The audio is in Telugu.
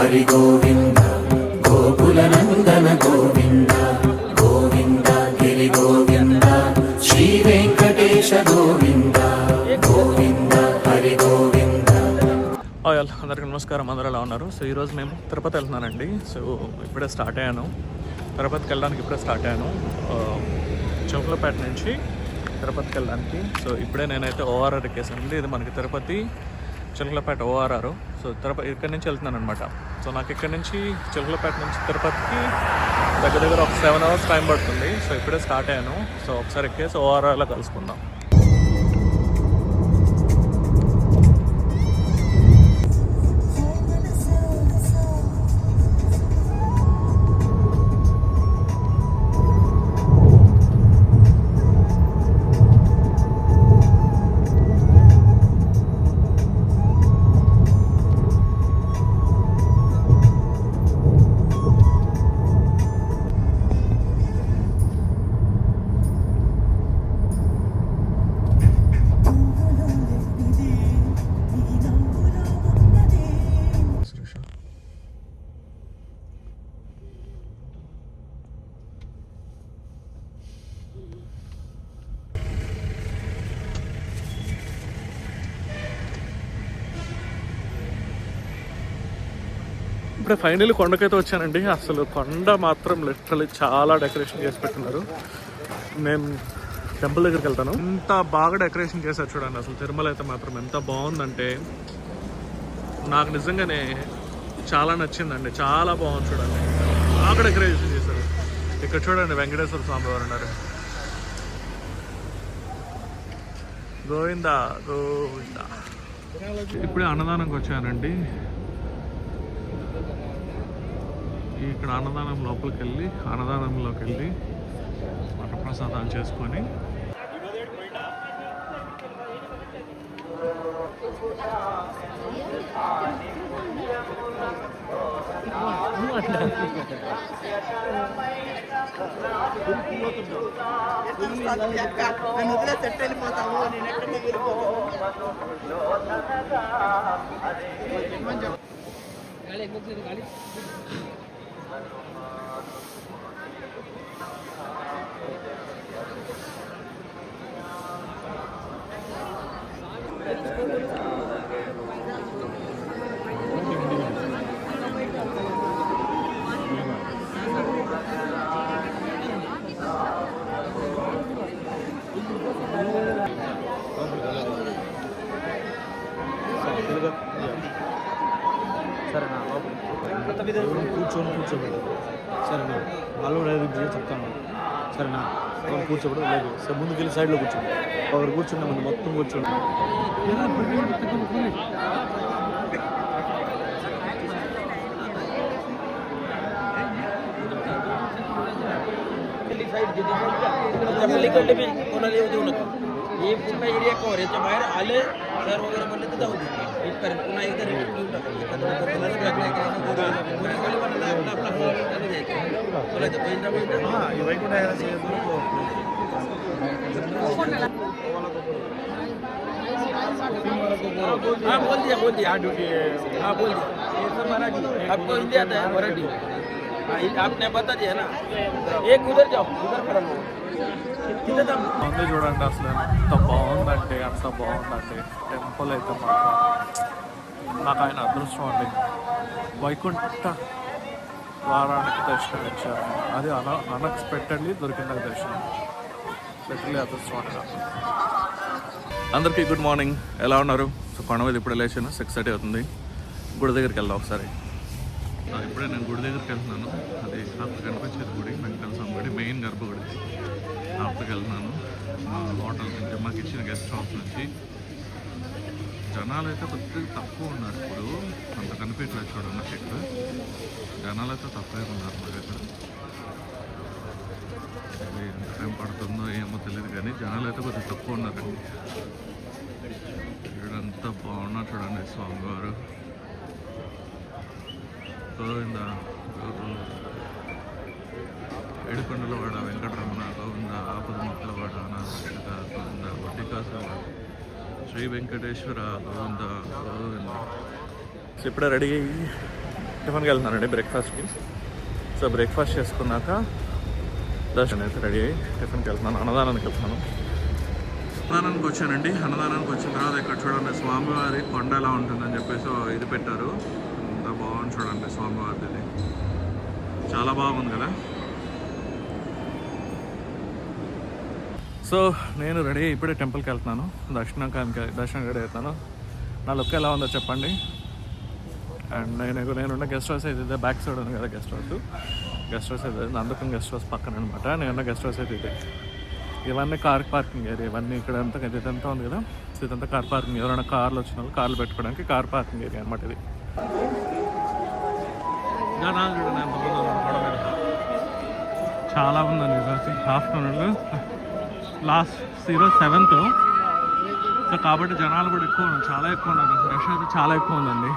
హరి గోవింద గోకుల నందన గోవింద గోవింద గిరి గోవింద శ్రీ వెంకటేశ గోవింద గోవింద హరి గోవింద. అందరికీ నమస్కారం. అందరూ ఎలా ఉన్నారు? సో ఈరోజు మేము తిరుపతి వెళ్తున్నానండి. సో ఇప్పుడే స్టార్ట్ అయ్యాను, తిరుపతికి వెళ్ళడానికి ఇప్పుడే స్టార్ట్ అయ్యాను. చౌకులపేట నుంచి తిరుపతికి వెళ్ళడానికి. సో ఇప్పుడే నేనైతే ఓఆర్ఆర్ ఎక్కేసానండి. ఇది మనకి తిరుపతి చిలకలపేట ఓఆర్ఆర్. సో ఇక్కడి నుంచి వెళ్తున్నాను అనమాట. సో నాకు ఇక్కడి నుంచి చిలకలపేట నుంచి తిరుపతికి దగ్గర ఒక 7 hours టైం పడుతుంది. సో ఇప్పుడే స్టార్ట్ అయ్యాను. సో ఒకసారి ఎక్కేసి ఓఆర్ఆర్లో కలుసుకుందాం. ఇప్పుడే ఫైనల్ కొండకైతే వచ్చానండి. అసలు కొండ మాత్రం లిటరలీ చాలా డెకరేషన్ చేసి పెట్టినారు. నేను టెంపుల్ దగ్గరికి వెళ్తాను. ఎంత బాగా డెకరేషన్ చేశారు చూడండి. అసలు తిరుమల అయితే మాత్రం ఎంత బాగుందంటే నాకు నిజంగానే చాలా నచ్చిందండి. చాలా బాగుంది చూడండి. బాగా డెకరేషన్ చేశారు. ఇక్కడ చూడండి వెంకటేశ్వర స్వామి వారు ఉన్నారు. గోవిందా గోవిందా. ఇప్పుడే అన్నదానంకి వచ్చానండి. ఇక్కడ అన్నదానం లోపలికి వెళ్ళి అన్నదానంలోకి వెళ్ళి మఠ ప్రసాదాలు చేసుకొని సరేనా కూర్చోబెట్టు. సరేనా వాళ్ళు చెప్తాను. సరేనా కూర్చోబెట్టు. లేదు సార్ ముందుకెళ్ళి సైడ్లో కూర్చోండి. ఒకరు కూర్చున్నా ముందు మొత్తం కూర్చోండి. हे पूर्ण एरिया कव्हर याच्या बाहेर आले सर वगैरे म्हणले तर जाऊ दे इथपर्यंत पुन्हा एकदा रिपीट घेऊन हाँ बोल दिया हाँ ड्यूटी हाँ बोल दिया मराठी आपको हिंदी आता है मराठी आपने बता दिया ना एक उधर जाओ उधर खड़ा ఉంది చూడండి. అసలు ఎంత బాగుందంటే అంత బాగుందండి టెంపుల్ అయితే మాత్రం. నాకు ఆయన అదృష్టం అండి. వైకుంఠ ద్వారానికి దర్శనం ఇచ్చారు. అది అన్ఎక్స్పెక్టెడ్లీ దొరికింది దర్శనం. లిటరలీ అదృష్టం అండి నాకు. అందరికీ గుడ్ మార్నింగ్. ఎలా ఉన్నారు? సో కొండ మీద ఇప్పుడు లేచాను. 6:30 అవుతుంది. గుడి దగ్గరికి వెళ్దాం ఒకసారి. ఇప్పుడే నేను గుడి దగ్గరికి వెళ్తున్నాను. అది నాకు కనిపించేది గుడి, వెంకటేశ్వర స్వామి గుడి, మెయిన్ గర్భగుడి. అక్కడికి వెళ్తున్నాను. మా హోటల్ నుంచి మాకు ఇచ్చిన గెస్ట్ హౌస్ నుంచి. జనాలు అయితే కొద్దిగా తక్కువ ఉన్నారు. ఇప్పుడు అంత కనిపించలేదు చూడండి. నాకు ఇక్కడ జనాలు అయితే తక్కువే ఉన్నారు. మా దగ్గర అది ఎంత టైం పడుతుందో ఏమో తెలియదు కానీ జనాలు అయితే కొద్దిగా తక్కువ ఉన్నారండి. ఇక్కడంతా బాగున్నారు చూడండి. స్వామివారు గోవింద ఏడుకొండలవాడ వెంకటరమణ గోవింద ఆపద మొక్కలవాడ అనాథ గోవింద వడ్డికాసువాడ శ్రీ వెంకటేశ్వర గోవింద గోవింద. ఇప్పుడే రెడీ అయ్యి టిఫిన్కి వెళ్తున్నానండి బ్రేక్ఫాస్ట్కి. సో బ్రేక్ఫాస్ట్ చేసుకున్నాక దర్శనం అయితే రెడీ అయ్యి టిఫిన్కి వెళ్తున్నాను. అన్నదానానికి వెళ్తున్నాను. అన్నదానానికి వచ్చానండి. అన్నదానానికి వచ్చిన తర్వాత ఇక్కడ చూడండి స్వామివారి కొండ ఎలా ఉంటుందని చెప్పేసి ఇది పెట్టారు. అంత బాగుంది చూడండి స్వామివారిది. చాలా బాగుంది కదా. సో నేను రెడీ ఇప్పుడే టెంపుల్కి వెళ్తున్నాను. దర్శనం రెడీ అవుతాను. నా లుక్ ఎలా ఉందో చెప్పండి. అండ్ నేనున్న గెస్ట్ హౌస్ అయితే ఇదే, బ్యాక్ సైడ్ ఉంది కదా గెస్ట్ హౌస్ అయితే నందకం గెస్ట్ హౌస్ పక్కన అనమాట. నేనున్న గెస్ట్ హౌస్ అయితే ఇదే. ఇవన్నీ కార్ పార్కింగ్ ఏరియా. ఇవన్నీ ఇక్కడ అంతా ఇదంతా ఉంది కదా. సో ఇదంతా కార్ పార్కింగ్. ఎవరైనా కార్లు వచ్చిన వాళ్ళు కార్లు పెట్టుకోవడానికి కార్ పార్కింగ్ ఏరియా అనమాట ఇది. చాలా ఉందండి ఆఫ్టర్నూన్. లాస్ట్ ఈరోజు 7th. సో కాబట్టి జనాలు కూడా ఎక్కువ ఉన్నారు, చాలా ఎక్కువ ఉన్నారు. రష్ అయితే చాలా ఎక్కువ ఉందండి.